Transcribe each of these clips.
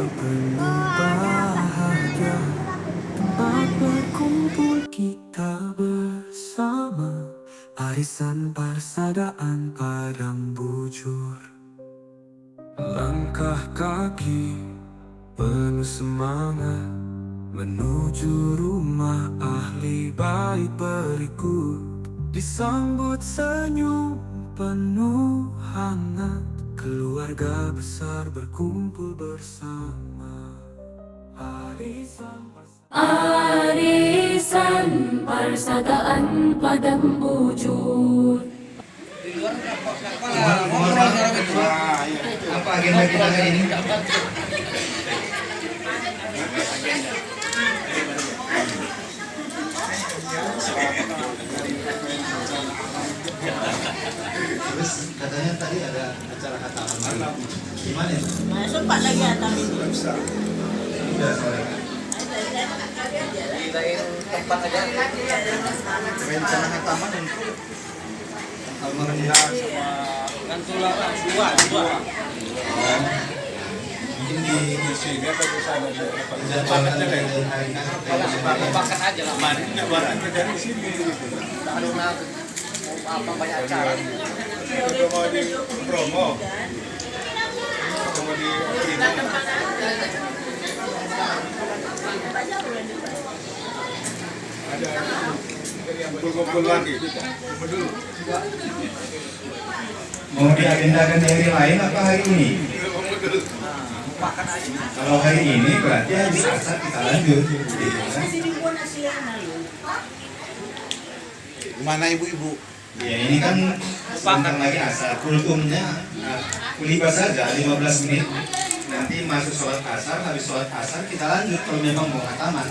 penuh bahagia, tempat berkumpul kita bersama. Arisan persaudaraan padang bujur. Langkah kaki penuh semangat menuju rumah ahli baik berikut. Disambut senyum penuh hangat, keluarga besar berkumpul bersama. Arisan persaudaraan padang bujur. Apa agenda kita hari ini? Terus katanya tadi ada acara khataman. Gimana itu? Nah, sempat lagi atas ini. Udah sore. Tempat aja Rencana khataman untuk almarhum kan dua. mungkin di sini apa di sana jadwalkan dari hari Makan aja lah man. barang dari sini Ada apa banyak acara. itu mau di promo mau di ada kumpul-kumpul lagi dulu. Mau diagendakan di hari lain apa hari ini? Kalau hari ini berarti hari Selasa kita lanjut. Mana ibu-ibu? Ya ini kan sebentar lagi asar. Kultumnya kulibah saja 15 menit. Nanti masuk sholat asar, habis sholat asar kita lanjut kalau memang mau khataman.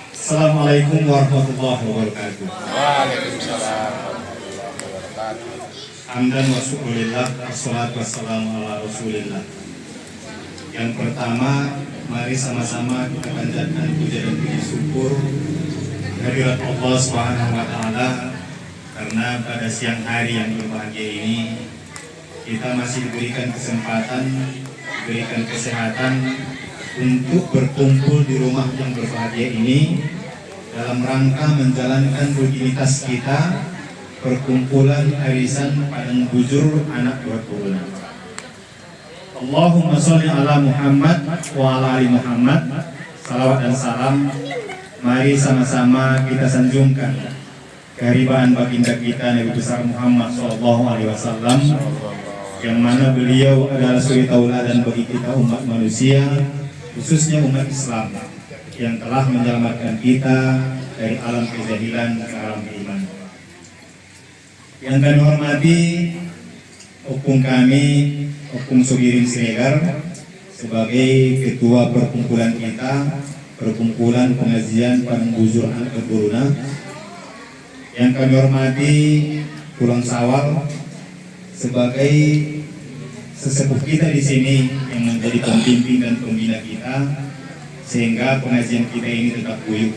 Assalamualaikum warahmatullahi wabarakatuh. Waalaikumsalam warahmatullahi wabarakatuh. Hamdan wa syukurillah, wassalatu wassalamu ala rasulillah. Yang pertama, mari sama-sama kita panjatkan puja dan puji syukur kehadirat Allah Subhanahu wa taala, karena pada siang hari yang berbahagia ini kita masih diberikan kesempatan, diberikan kesehatan untuk berkumpul di rumah yang berbahagia ini dalam rangka menjalankan rutinitas kita, perkumpulan arisan padang bujur anak buah corona. Allahumma sholli ala Muhammad wa ala ali Muhammad. Salawat dan salam mari sama-sama kita sanjungkan kehariban baginda kita Nabi besar Muhammad SAW, yang mana beliau adalah suri tauladan bagi kita umat manusia, khususnya umat Islam yang telah menyelamatkan kita dari alam kejahilan ke alam iman. Yang kami hormati Opung Sugirin Siregar sebagai ketua perkumpulan kita, perkumpulan pengajian padang bujur anak corona. Yang kami hormati Pulang Sawal sebagai sesepuh kita di sini yang menjadi pembimbing dan pembina kita sehingga pengajian kita ini tetap guyup.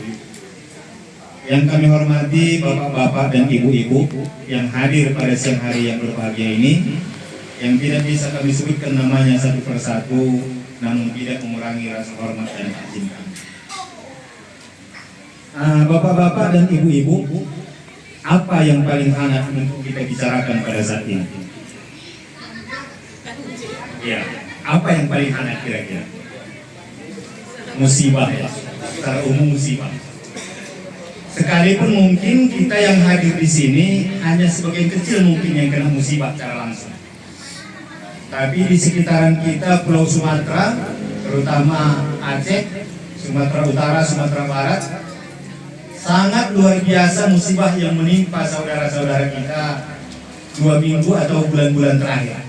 Yang kami hormati bapak-bapak dan ibu-ibu yang hadir pada siang hari yang berbahagia ini, yang tidak bisa kami sebutkan namanya satu persatu, namun tidak mengurangi rasa hormat dan cinta. Bapak-bapak dan ibu-ibu, apa yang paling hangat untuk kita bicarakan pada saat ini? Ya, apa yang paling hangat kira-kira? Musibah, secara umum musibah. Sekalipun mungkin kita yang hadir di sini hanya sebagian kecil mungkin yang kena musibah secara langsung. Tapi di sekitaran kita Pulau Sumatera, terutama Aceh, Sumatera Utara, Sumatera Barat, sangat luar biasa musibah yang menimpa saudara-saudara kita 2 minggu atau bulan-bulan terakhir.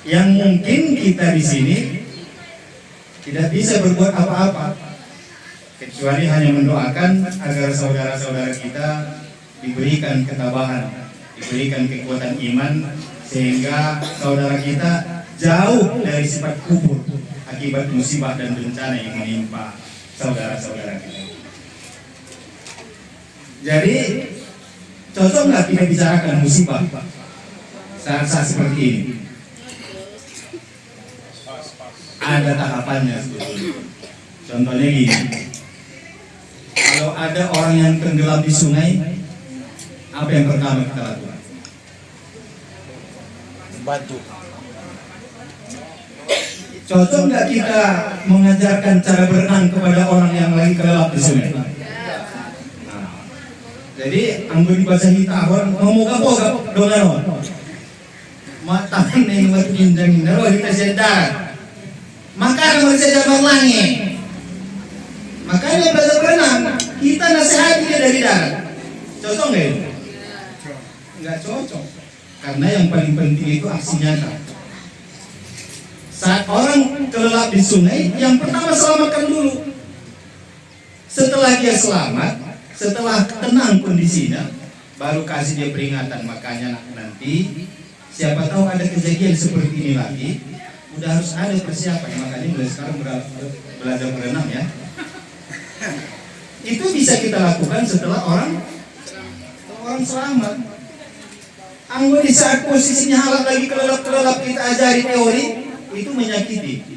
Yang mungkin kita di sini tidak bisa berbuat apa-apa, kecuali hanya mendoakan agar saudara-saudara kita diberikan ketabahan, diberikan kekuatan iman, sehingga saudara kita jauh dari sifat kufur akibat musibah dan bencana yang menimpa saudara-saudara kita. Jadi cocok nggak kita bicarakan musibah saat-saat seperti ini? ada tahapannya sebetulnya. Contohnya gini, kalau ada orang yang tenggelam di sungai, apa yang pertama kita lakukan? Bantu. Cocok nggak kita mengajarkan cara berenang kepada orang yang lagi kelelap di sungai? Nah, jadi anggur dibasahi tahun, memoga-moga dongaron. Matakan yang buat jinjang daro kita sedar. Maka harus jalan langit. Makanya belajar berenang, kita nasihati dia dari darat. Cocok nggak itu? Nggak cocok. Karena yang paling penting itu aksi nyata. Saat orang kelelap di sungai, yang pertama selamatkan dulu. Setelah dia selamat, setelah tenang kondisinya, baru kasih dia peringatan. Makanya nanti siapa tahu ada kejadian seperti ini lagi, udah harus ada persiapan. Makanya mulai sekarang belajar berenang ya. Itu bisa kita lakukan setelah orang selamat. Anggur di saat posisinya halal lagi kelelap kita ajari teori, itu menyakiti.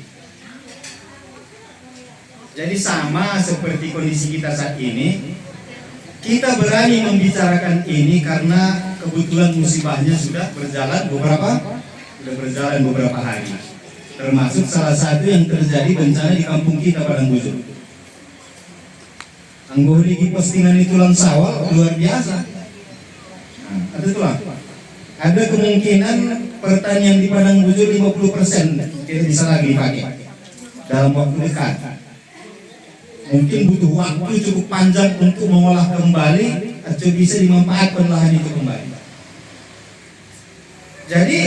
Jadi sama seperti kondisi kita saat ini, kita berani membicarakan ini karena kebetulan musibahnya sudah berjalan beberapa hari. Termasuk salah satu yang terjadi bencana di kampung kita Padang Bujur. Anggur di postingan itu tulang sawal luar biasa. Nah, ada tulang. Ada kemungkinan pertanian di Padang Bujur 50% tidak bisa lagi dipakai dalam waktu dekat. Mungkin butuh waktu cukup panjang untuk mengolah kembali atau bisa dimanfaatkan lahan itu kembali. Jadi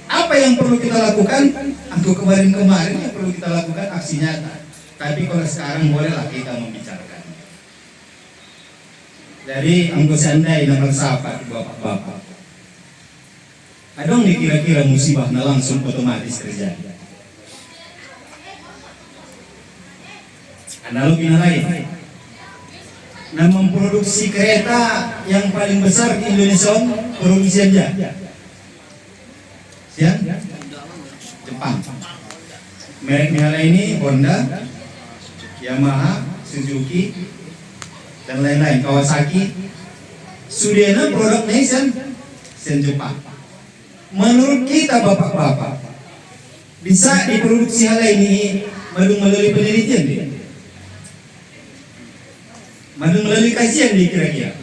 apa yang perlu kita lakukan? Untuk kemarin yang perlu kita lakukan aksi nyata. Tapi kalau sekarang bolehlah kita membicarakan. Jadi anggota Anda nomor sapa bapak-bapak. Ada nggak kira-kira musibah langsung otomatis terjadi? Analogi lain. Nah, memproduksi kereta yang paling besar di Indonesia, produksi aja. Siap? Jepang. Merek-merek ini Honda, Yamaha, Suzuki, dan lain-lain. Kawasaki. Sudena produk nation Jepang. Menurut kita bapak-bapak, bisa diproduksi hal ini melalui penelitian, melalui kajian kira-kira.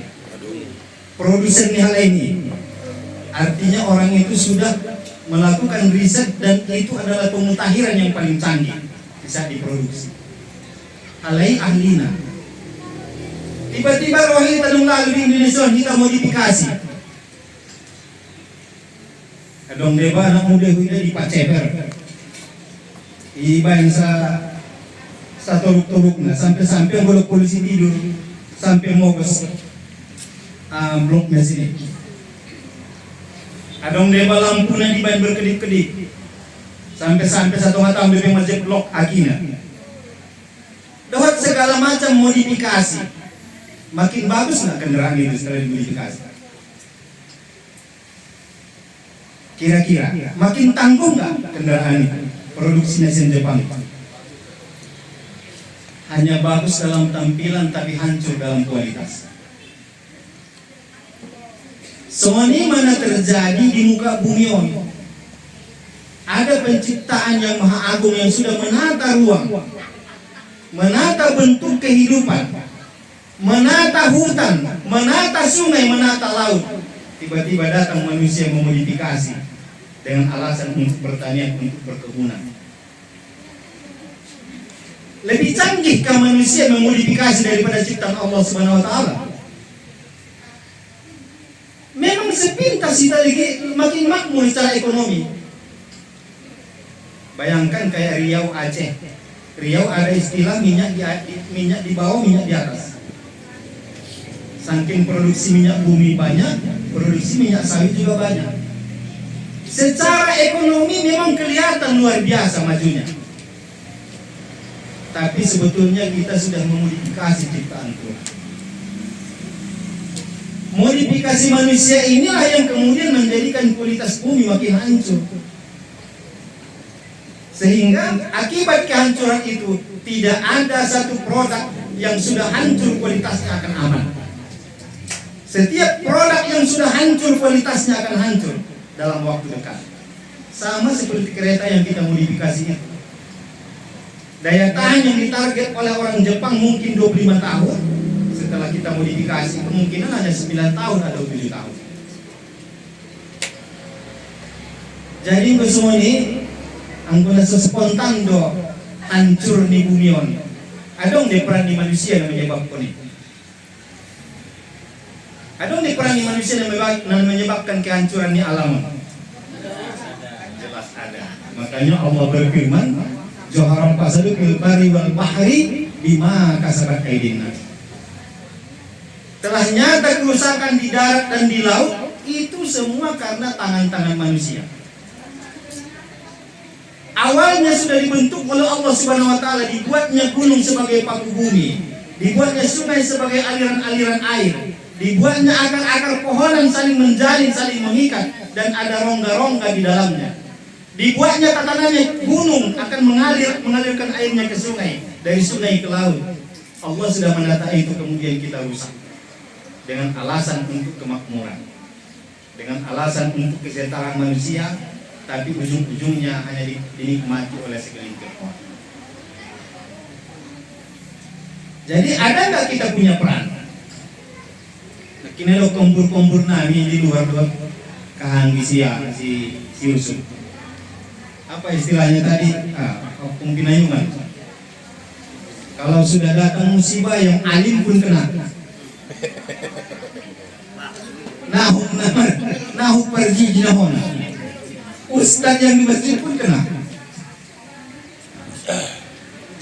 Produsen hal ini, artinya orang itu sudah melakukan riset dan itu adalah pemutahiran yang paling canggih bisa diproduksi. Alai ahlina. Tiba-tiba rohani tanung lalu di Indonesia kita modifikasi. Dong deba anak muda huida di Paceper. Iba yang sa turuk-turuk na sampai bolok polisi tidur sampai mogos bloknya sini. Adong deba lampu na di bahan berkedip-kedip sampai satu tahun lebih majek blok akina. Dapat segala macam modifikasi. Makin bagus nggak kendaraan itu setelah dimodifikasi? Kira-kira makin tangguh nggak kendaraan itu? Produksinya Jepang. Hanya bagus dalam tampilan tapi hancur dalam kualitas. Semua ini mana terjadi di muka bumi ini? Ada penciptaan yang maha agung yang sudah menata ruang, menata bentuk kehidupan, menata hutan, menata sungai, menata laut. Tiba-tiba datang manusia memodifikasi dengan alasan untuk bertanian, untuk berkebunan. Lebih canggihkah manusia memodifikasi daripada ciptaan Allah Subhanahu wa taala? Memang sepintas kita lagi makin makmur secara ekonomi. Bayangkan kayak Riau Aceh. Riau ada istilah minyak di bawah, minyak di atas. Saking produksi minyak bumi banyak, produksi minyak sawit juga banyak. Secara ekonomi memang kelihatan luar biasa majunya. Tapi sebetulnya kita sudah memodifikasi ciptaan Tuhan. Modifikasi manusia inilah yang kemudian menjadikan kualitas bumi makin hancur. Sehingga akibat kehancuran itu tidak ada satu produk yang sudah hancur kualitasnya akan aman. Setiap produk yang sudah hancur kualitasnya akan hancur dalam waktu dekat. Sama seperti kereta yang kita modifikasi itu. Daya tahan yang ditarget oleh orang Jepang mungkin 25 tahun. Setelah kita modifikasi kemungkinan hanya 9 tahun atau 7 tahun. Jadi semua ini anggona spontan do hancur ni bumi on. Adong de peran di manusia yang menyebabkan ini. Adong de peran di manusia yang menyebabkan kehancuran ni alam. Jelas ada. Makanya Allah berfirman, "Joharan fasadu fil bari wal bahri bima kasabat aydin nas." Telah nyata kerusakan di darat dan di laut itu semua karena tangan-tangan manusia. Awalnya sudah dibentuk oleh Allah Subhanahu wa taala, dibuatnya gunung sebagai paku bumi, dibuatnya sungai sebagai aliran-aliran air, dibuatnya akar-akar pohonan saling menjalin, saling mengikat dan ada rongga-rongga di dalamnya. Dibuatnya tatanannya gunung akan mengalirkan airnya ke sungai, dari sungai ke laut. Allah sudah menata itu, kemudian kita rusak dengan alasan untuk kemakmuran, dengan alasan untuk kesejahteraan manusia, tapi ujung-ujungnya hanya dinikmati oleh segelintir orang. Jadi ada nggak kita punya peran? Kini lo kompur-kompur nami di luar kahang si Yusuf. Apa istilahnya tadi? Pinayungan. Kalau sudah datang musibah yang alim pun kena. Nahu pergi jinahona. Ustadz yang di masjid pun kena.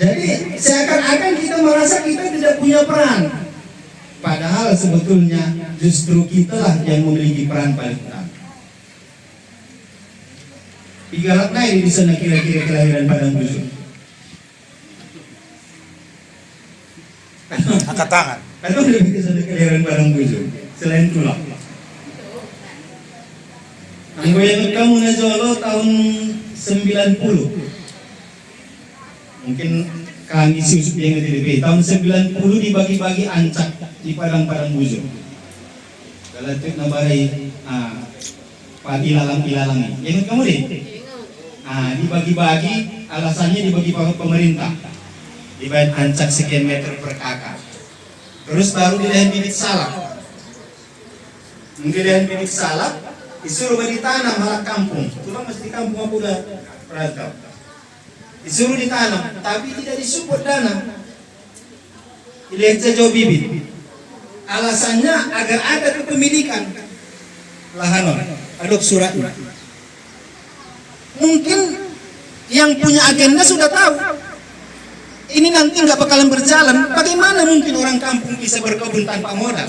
Jadi seakan-akan kita merasa kita tidak punya peran. Padahal sebetulnya justru kitalah yang memiliki peran paling utama. Igalak naik di sana kira-kira kelahiran Padang Bujur. Angkat tangan. Ada lebih di sana kelahiran Padang Bujur selain tulang. Anggo yang kamu Najolo tahun 90. Mungkin kami Yusuf yang lebih tahun 90 dibagi-bagi ancak di Padang Bujur. Kalau itu nabarai ilalang ini. Ingat kamu deh? Dibagi-bagi, alasannya dibagi pemerintah. Dibayar ancak sekian meter per kakak. Terus baru dilahan bibit salak. Mungkin dilahan bibit salak, disuruh ditanam malah kampung. Tulang masih di kampung aku udah perantau. Disuruh ditanam, tapi tidak disupport dana. Dilihat saja bibit. Alasannya agar ada kepemilikan lahan. Ada suratnya. Mungkin yang punya agenda sudah tahu. Ini nanti nggak bakalan berjalan. Bagaimana mungkin orang kampung bisa berkebun tanpa modal?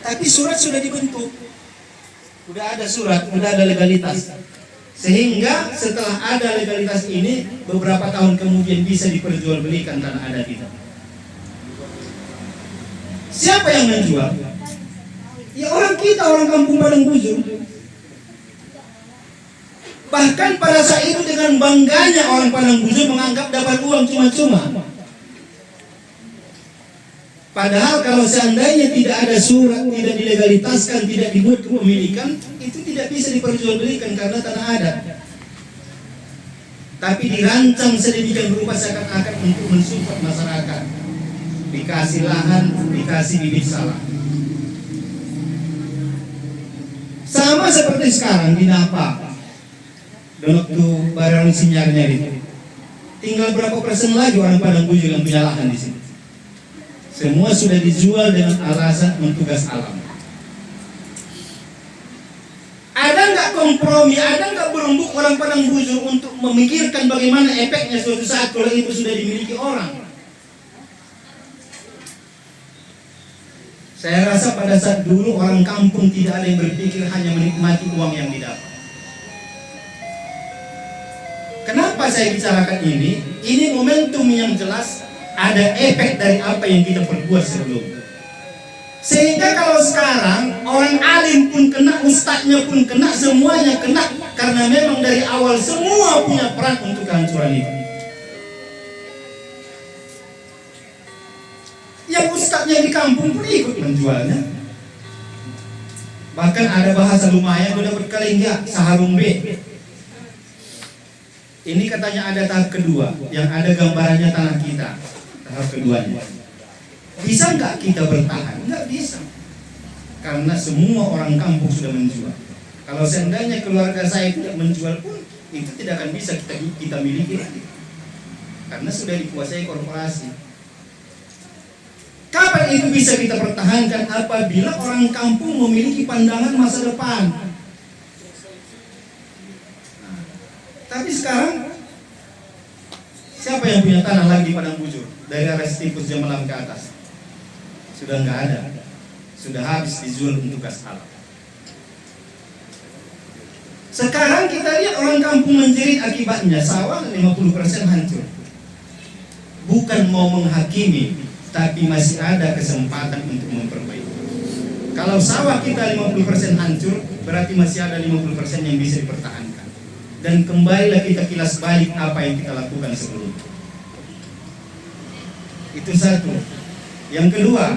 Tapi surat sudah dibentuk. Udah ada surat, udah ada legalitas. Sehingga setelah ada legalitas ini, beberapa tahun kemudian bisa diperjualbelikan tanah adat itu. Siapa yang menjual? Ya orang kita, orang kampung Padang Bujur. Bahkan pada saat itu dengan bangganya orang Padang Bujur menganggap dapat uang cuma-cuma. Padahal kalau seandainya tidak ada surat, tidak dilegalitaskan, tidak dibuat kepemilikan, itu tidak bisa diperjualbelikan karena tanah adat. Tapi dirancang sedemikian rupa seakan-akan untuk mensupport masyarakat. Dikasih lahan, dikasih bibit salak. Sama seperti sekarang di Napa. Donok tuh barang sinyalnya itu. Tinggal berapa persen lagi orang Padang Bujur yang punya lahan di sini. Semua sudah dijual dengan alasan mentugas alam. Ada nggak kompromi, ada nggak berembuk orang Padang Bujur untuk memikirkan bagaimana efeknya suatu saat kalau itu sudah dimiliki orang? Saya rasa pada saat dulu orang kampung tidak ada yang berpikir hanya menikmati uang yang didapat. Kenapa saya bicarakan ini? Ini momentum yang jelas. Ada efek dari apa yang kita perbuat sebelumnya. Sehingga kalau sekarang orang alim pun kena, ustadznya pun kena, semuanya kena, karena memang dari awal semua punya peran untuk kehancuran itu. Yang ustadznya di kampung pun ikut menjualnya. Bahkan ada bahasa lumayan udah berkali enggak, saharung B. Ini katanya ada tahap kedua, yang ada gambarannya tanah kita. Tahap keduanya. Bisa nggak kita bertahan? Nggak bisa. Karena semua orang kampung sudah menjual. Kalau seandainya keluarga saya tidak menjual pun, itu tidak akan bisa kita miliki lagi. Karena sudah dikuasai korporasi. Kapan itu bisa kita pertahankan? Apabila orang kampung memiliki pandangan masa depan. Nah, tapi sekarang siapa yang punya tanah lagi Padang Bujur dari arah Tikus Jam Malam ke atas? Sudah nggak ada, sudah habis dijual untuk gas alam. Sekarang kita lihat orang kampung menjerit akibatnya, sawah 50% hancur. Bukan mau menghakimi, tapi masih ada kesempatan untuk memperbaiki. Kalau sawah kita 50% hancur, berarti masih ada 50% yang bisa dipertahankan. Dan kembalilah kita kilas balik apa yang kita lakukan sebelumnya. Itu satu. Yang kedua,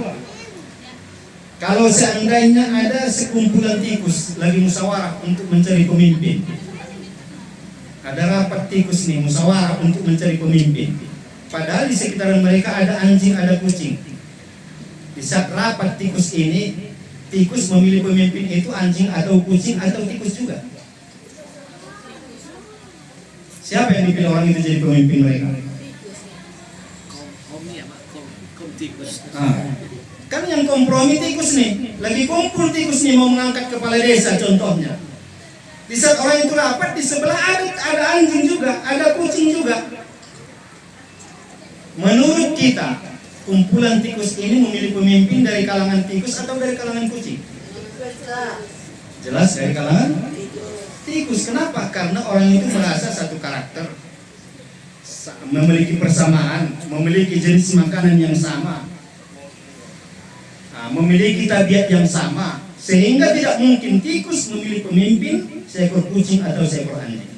kalau seandainya ada sekumpulan tikus lagi musyawarah untuk mencari pemimpin, ada rapat tikus nih musyawarah untuk mencari pemimpin, padahal di sekitaran mereka ada anjing, ada kucing. Di saat rapat tikus ini, tikus memilih pemimpin itu anjing atau kucing atau tikus juga. Siapa yang dipilih orang itu jadi pemimpin mereka? Kan yang kompromi tikus nih, lagi kumpul tikus nih mau mengangkat kepala desa contohnya. Di saat orang itu rapat, di sebelah ada anjing juga, ada kucing juga. Menurut kita, kumpulan tikus ini memilih pemimpin dari kalangan tikus atau dari kalangan kucing? Jelas dari kalangan tikus. Kenapa? Karena orang itu merasa satu karakter, memiliki persamaan, memiliki jenis makanan yang sama, memiliki tabiat yang sama, sehingga tidak mungkin tikus memilih pemimpin seekor kucing atau seekor anjing.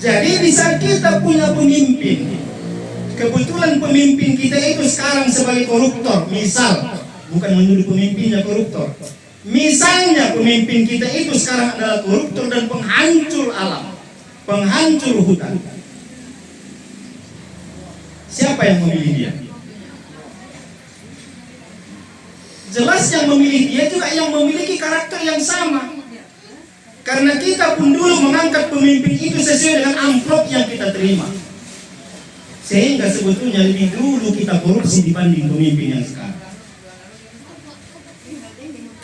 Jadi di saat kita punya pemimpin, kebetulan pemimpin kita itu sekarang sebagai koruptor, misal, bukan menuduh pemimpinnya koruptor, misalnya pemimpin kita itu sekarang adalah koruptor dan penghancur alam, penghancur hutan. Siapa yang memilih dia? Jelas yang memilih dia juga yang memiliki karakter yang sama. Karena kita pun dulu mengangkat pemimpin itu sesuai dengan amplop yang kita terima. Sehingga sebetulnya lebih dulu kita korupsi dibanding pemimpin yang sekarang.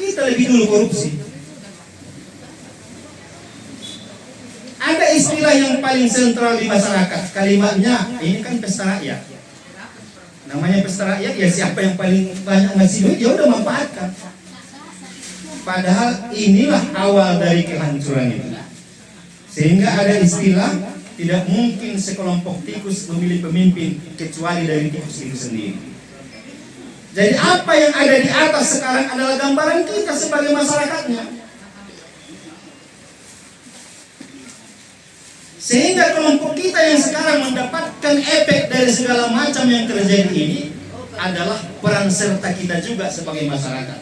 Kita lebih dulu korupsi. Ada istilah yang paling sentral di masyarakat, kalimatnya ini kan pesta rakyat. Namanya pesta rakyat, ya siapa yang paling banyak ngasih duit, ya udah manfaatkan. Padahal inilah awal dari kehancuran itu. Sehingga ada istilah, tidak mungkin sekelompok tikus memilih pemimpin kecuali dari tikus itu sendiri. Jadi apa yang ada di atas sekarang adalah gambaran kita sebagai masyarakatnya. Sehingga kelompok kita yang sekarang mendapatkan efek dari segala macam yang terjadi ini adalah peran serta kita juga sebagai masyarakat.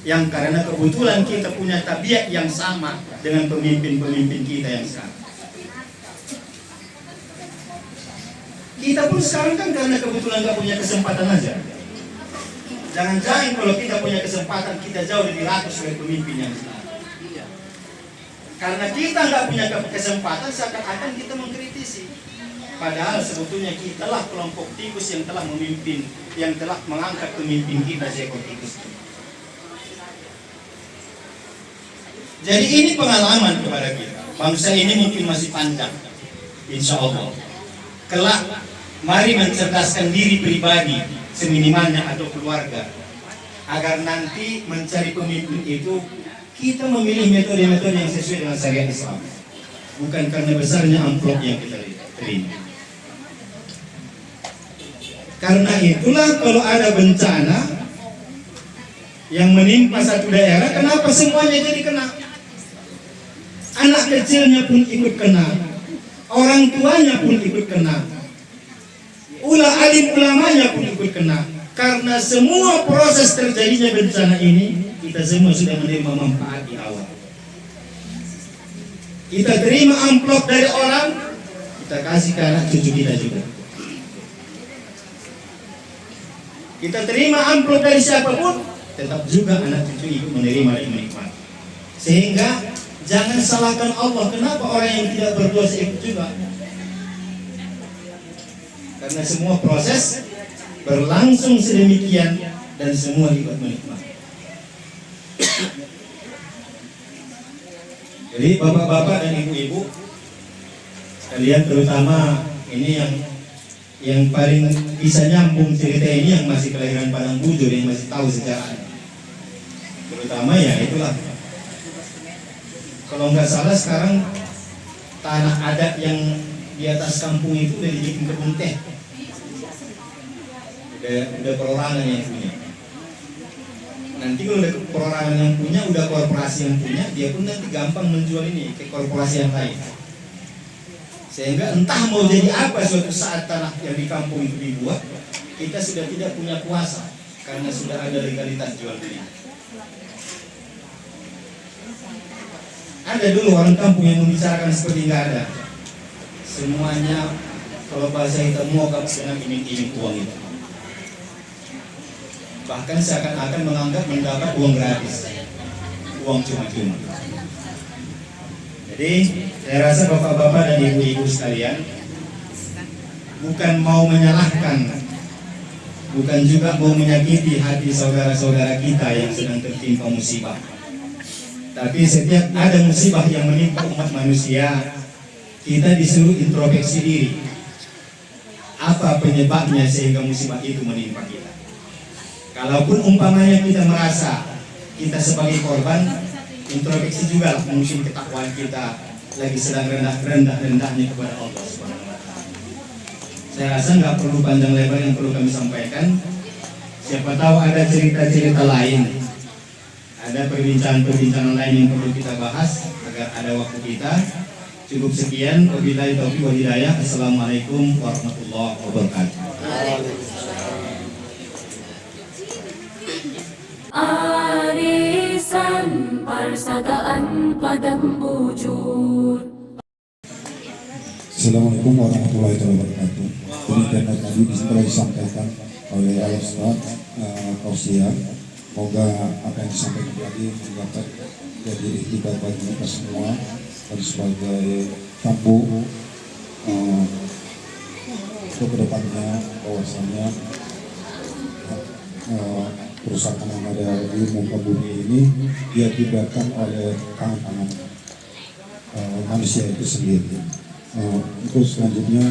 Yang karena kebetulan kita punya tabiat yang sama dengan pemimpin-pemimpin kita yang sekarang. Kita pun sekarang kan karena kebetulan gak punya kesempatan aja. Jangan-jangan kalau kita punya kesempatan kita jauh lebih rakus dari pemimpin yang sekarang. Karena kita nggak punya kesempatan, seakan-akan kita mengkritisi. Padahal sebetulnya kitalah kelompok tikus yang telah memimpin, yang telah mengangkat pemimpin kita seekor tikus. Jadi ini pengalaman kepada kita. Bangsa ini mungkin masih panjang, insya Allah. Kelak, mari mencerdaskan diri pribadi, seminimalnya atau keluarga, agar nanti mencari pemimpin itu kita memilih metode-metode yang sesuai dengan syariat Islam, bukan karena besarnya amplop yang kita terima. Karena itulah kalau ada bencana yang menimpa satu daerah, kenapa semuanya jadi kena? Anak kecilnya pun ikut kena, orang tuanya pun ikut kena, alim ulamanya pun ikut kena. Karena semua proses terjadinya bencana ini, kita semua sudah menerima manfaat di awal. Kita terima amplop dari orang, kita kasih ke anak cucu kita juga. Kita terima amplop dari siapapun, tetap juga anak cucu ikut menerima dan menikmati. Sehingga jangan salahkan Allah, kenapa orang yang tidak berdosa ikut juga? Karena semua proses berlangsung sedemikian dan semua ikut menikmati. Jadi bapak-bapak dan ibu-ibu sekalian, terutama ini yang paling bisa nyambung cerita ini yang masih kelahiran Padang Bujur, yang masih tahu sejarahnya. Terutama ya itulah, kalau nggak salah sekarang tanah adat yang di atas kampung itu udah dibikin kebun teh. Udah perorangan yang punya. Nanti kalau udah perorangan yang punya, udah korporasi yang punya, dia pun nanti gampang menjual ini ke korporasi yang lain. Sehingga entah mau jadi apa suatu saat tanah yang di kampung itu dibuat, kita sudah tidak punya kuasa karena sudah ada legalitas jual beli. Ada dulu orang kampung yang membicarakan seperti nggak ada. Semuanya kalau bahasa kita mokap dengan iming-iming uang itu. Bahkan seakan-akan menganggap mendapat uang gratis, uang cuma-cuma. Jadi saya rasa bapak-bapak dan ibu-ibu sekalian, bukan mau menyalahkan, bukan juga mau menyakiti hati saudara-saudara kita yang sedang tertimpa musibah. Tapi setiap ada musibah yang menimpa umat manusia, kita disuruh introspeksi diri. Apa penyebabnya sehingga musibah itu menimpa kita? Kalaupun umpamanya kita merasa kita sebagai korban, introspeksi juga lah, mungkin ketakwaan kita lagi sedang rendah-rendahnya kepada Allah Subhanahu wa Ta'ala. Saya rasa nggak perlu panjang lebar yang perlu kami sampaikan. Siapa tahu ada cerita-cerita lain, ada perbincangan-perbincangan lain yang perlu kita bahas agar ada waktu kita. Cukup sekian. Wabillahi taufiq wal hidayah. Assalamualaikum warahmatullahi wabarakatuh. Arisan Persaudaraan Padang Bujur. Assalamualaikum warahmatullahi wabarakatuh. Demikian tadi telah disampaikan oleh Al-Ustaz Kausian. Semoga apa yang disampaikan tadi dapat jadi iktibar bagi kita semua dan sebagai tampu untuk kedepannya, bahwasannya kerusakan yang ada di muka bumi ini diakibatkan oleh tangan-tangan manusia itu sendiri. Untuk selanjutnya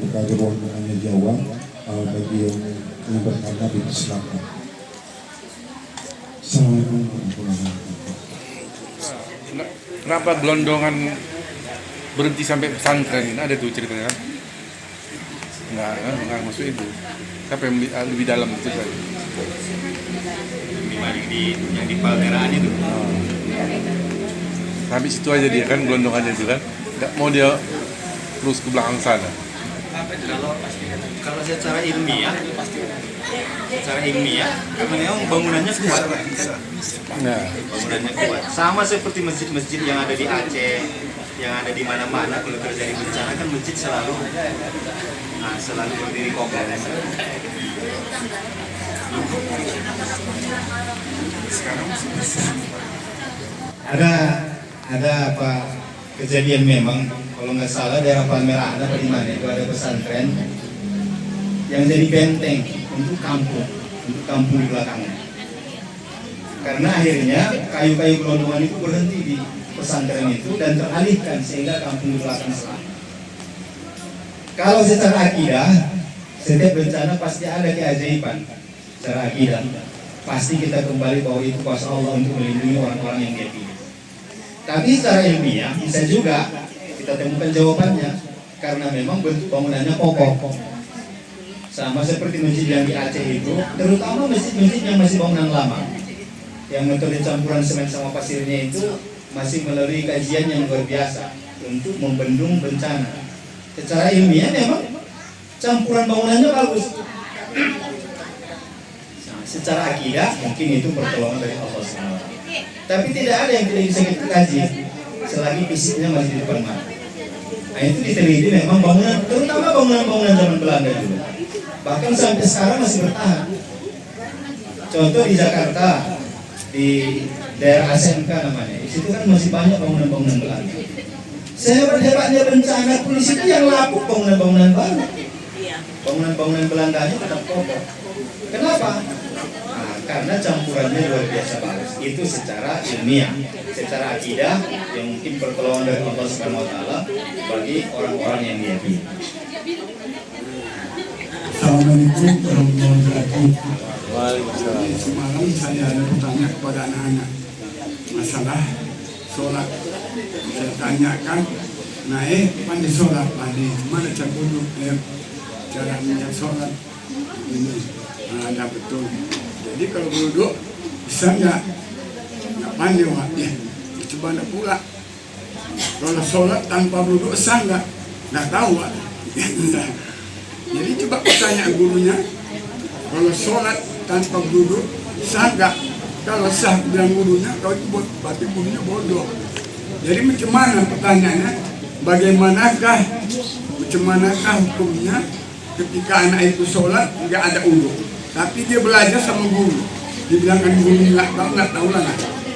jika ada rombongannya Jawa, bagi yang berkata dipersilakan. Assalamualaikum warahmatullahi wabarakatuh. Kenapa gelondongan berhenti sampai pesantren ini? Ada tuh ceritanya kan? Enggak maksud itu. Siapa yang lebih dalam itu tadi? Yang di Palmeraan itu. Habis itu aja dia kan gelondongannya itu kan. Enggak mau dia terus ke belakang sana. Kalau secara ilmiah, karena memang bangunannya kuat. Nah, Bangunannya kuat. Sama seperti masjid-masjid yang ada di Aceh, yang ada di mana-mana. Kalau terjadi bencana kan masjid selalu berdiri kokoh. Ada apa kejadian memang, kalau nggak salah daerah Palmerah ada di mana itu ada pesantren yang jadi benteng untuk kampung di belakangnya. Karena akhirnya kayu-kayu gelondongan itu berhenti di pesantren itu dan teralihkan sehingga kampung di belakang selamat. Kalau secara akidah, setiap bencana pasti ada keajaiban. Secara akidah, pasti kita kembali bahwa itu kuasa Allah untuk melindungi orang-orang yang dia pilih. Tapi secara ilmiah bisa juga kita temukan jawabannya karena memang bentuk bangunannya kokoh. Sama seperti masjid yang di Aceh itu, terutama masjid-masjid yang masih bangunan lama, yang metode campuran semen sama pasirnya itu masih melalui kajian yang luar biasa untuk membendung bencana. Secara ilmiah memang campuran bangunannya bagus. Nah, secara akidah mungkin itu pertolongan dari Allah SWT. Tapi tidak ada yang tidak bisa kita kaji selagi fisiknya masih di depan mata. Nah, itu diteliti memang bangunan, terutama bangunan-bangunan zaman Belanda dulu. Bahkan sampai sekarang masih bertahan. Contoh di Jakarta, di daerah SMK namanya, di situ kan masih banyak bangunan-bangunan Belanda. Sehebat-hebatnya bencana pun di situ yang lapuk bangunan-bangunan baru. Bangunan-bangunan Belandanya tetap kokoh. Kenapa? Nah, karena campurannya luar biasa bagus. Itu secara ilmiah, secara akidah yang mungkin pertolongan dari Allah Subhanahu Wa Taala bagi orang-orang yang diyakini. Assalamualaikum warahmatullahi wabarakatuh. Waalaikumsalam. Semalam saya ada bertanya kepada anak-anak masalah sholat. Saya tanyakan, pandai sholat, pandai mana cara duduk, cara niat sholat ini ada betul. Jadi kalau duduk bisa nggak pandai ya, coba anda pula. Kalau sholat tanpa duduk sah nggak tahu. Jadi coba tanya gurunya, kalau sholat tanpa duduk sah nggak? Kalau sah bilang gurunya, kalau itu berarti gurunya bodoh. Jadi macam mana pertanyaannya? Bagaimanakah hukumnya ketika anak itu sholat nggak ada uduk, tapi dia belajar sama guru, dibilangkan guru nggak tahu lah.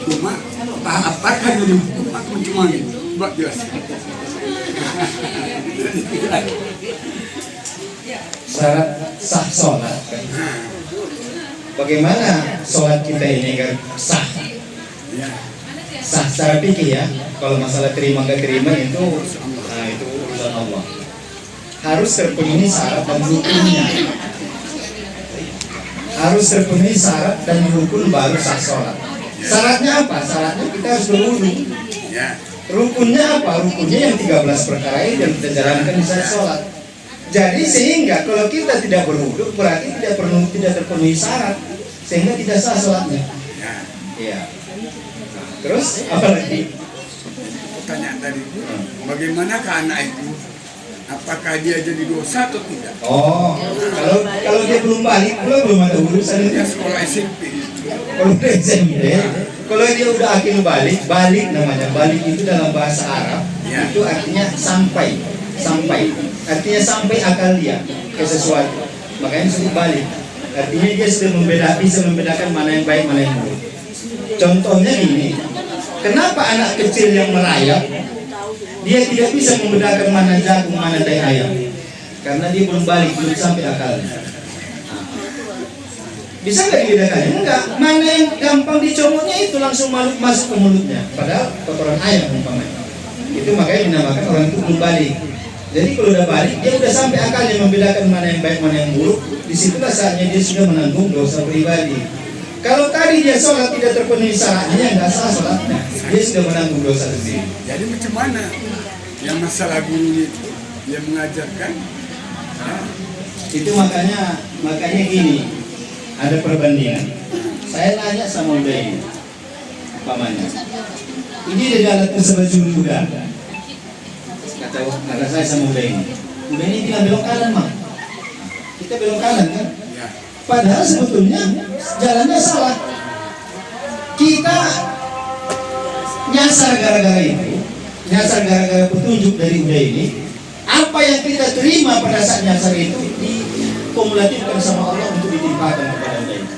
Cuma apakah jadi hukum atau macam mana? Coba jelaskan. Syarat sah sholat. Bagaimana sholat kita ini agar sah? Sah secara fikih ya. Kalau masalah terima nggak terima itu urusan Allah. Harus terpenuhi syarat dan rukunnya. Harus terpenuhi syarat dan rukun baru sah sholat. Syaratnya apa? Syaratnya kita harus berwudu. Rukunnya apa? Rukunnya yang 13 perkara ini yang kita jalankan di saat sholat. Jadi sehingga kalau kita tidak berwudu berarti tidak terpenuhi syarat, sehingga tidak sah sholatnya. Iya. Nah, terus apa lagi? Pertanyaan tadi, bagaimana ke anak itu? Apakah dia jadi dosa atau tidak? Oh, kalau dia belum balik, belum ada urusan itu. Dia sekolah SMP. Kalau udah SMP, kalau dia udah akhir balik namanya. Balik itu dalam bahasa Arab itu artinya sampai. Artinya sampai akal dia ke sesuatu. Makanya disebut balik. Artinya dia sudah bisa membedakan mana yang baik, mana yang buruk. Contohnya ini, kenapa anak kecil yang merayap dia tidak bisa membedakan mana jagung, mana tai ayam? Karena dia belum balik, belum sampai akalnya. Bisa nggak dibedakannya? Enggak. Mana yang gampang dicomotnya itu langsung masuk ke mulutnya. Padahal kotoran ayam umpamanya. Itu makanya dinamakan orang itu belum balik. Jadi kalau udah balik, dia udah sampai akalnya membedakan mana yang baik, mana yang buruk. Disitulah saatnya dia sudah menanggung dosa pribadi. Kalau tadi dia sholat tidak terpenuhi syaratnya, nggak sah sholatnya. Dia sudah menanggung dosa sendiri. Jadi macam mana yang masalah gurunya itu dia mengajarkan? Itu makanya gini, ada perbandingan. Saya nanya sama udah ini, umpamanya, ini dari alat tersebut muda. Kata saya sama udah ini bilang belok kanan mah. Kita belok kanan kan? Padahal sebetulnya jalannya salah. Kita nyasar gara-gara itu, nyasar gara-gara petunjuk dari udah ini. Apa yang kita terima pada saat nyasar itu dikumulatifkan sama Allah untuk ditimpakan kepada udah ini.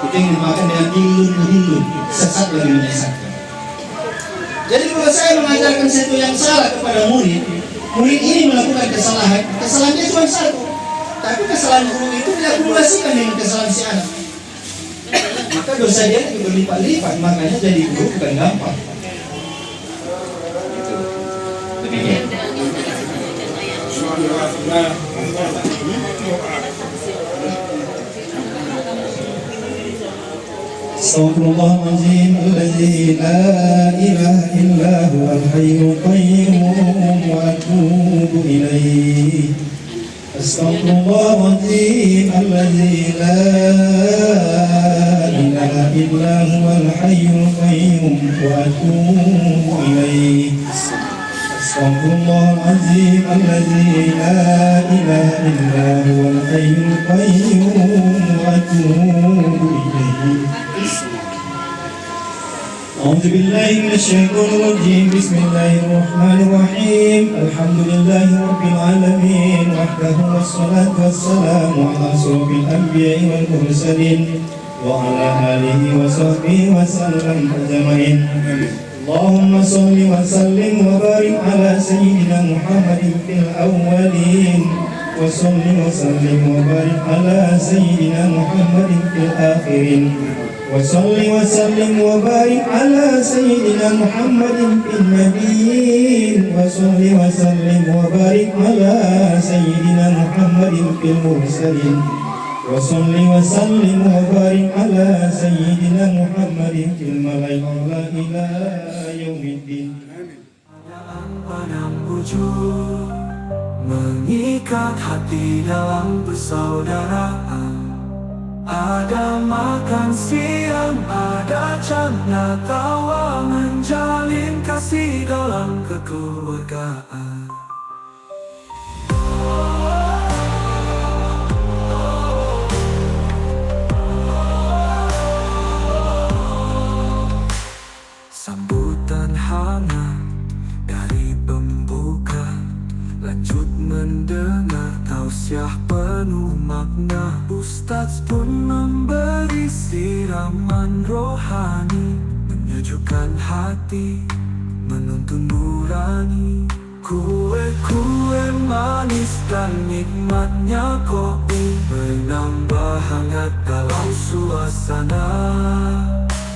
Itu yang dimakan dengan dilun, sesat lagi menyesatkan. Jadi kalau saya mengajarkan sesuatu yang salah kepada murid ini melakukan kesalahannya cuma satu. Tapi kesalahan guru itu diakumulasikan dengan kesalahan si anak. Maka dosa dia itu berlipat-lipat, makanya jadi guru bukan gampang. Itu. Demikian. Astagfirullahaladzim alladzi la ilaha illa huwal hayyul qayyum wa atubu ilaih. Astaghfirullahaladzim alladzi la ilaha illa huwal hayyul qayyum wa atubu ilaih. Astaghfirullahaladzim alladzi la ilaha illa huwal hayyul qayyum wa atubu ilaih. أعوذ بالله من الشيطان الرجيم بسم الله الرحمن الرحيم الحمد لله رب العالمين وحده والصلاة والسلام على أشرف الأنبياء والمرسلين وعلى آله وصحبه وسلم أجمعين اللهم صل وسلم وبارك على سيدنا محمد في الأولين وصل وسلم وبارك على سيدنا محمد في الآخرين وصل وسلم وبارك على سيدنا محمد في النبيين وصل وسلم وبارك على سيدنا محمد في المرسلين وصل وسلم وبارك على سيدنا محمد في الملأ الأعلى إلى يوم الدين. Padang bujur mengikat hati dalam persaudaraan. Ada makan siang, ada canda tawa, menjalin kasih dalam kekeluargaan. Sambutan hangat dari pembuka, lanjut mendengar tausiah penuh makna. Ustaz pun memberi siraman rohani, menyejukkan hati, menuntun nurani. Kue-kue manis dan nikmatnya kopi menambah hangat dalam suasana.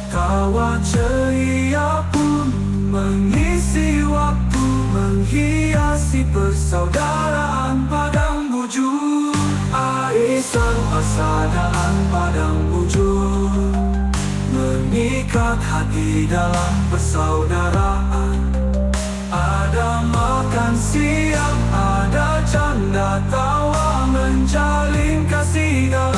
Tawa ceria pun mengisi waktu, menghiasi persaudaraan Padang Bujur. Arisan persaudaraan Padang Bujur mengikat hati dalam persaudaraan. Ada makan siang, ada canda tawa, menjalin kasih dalam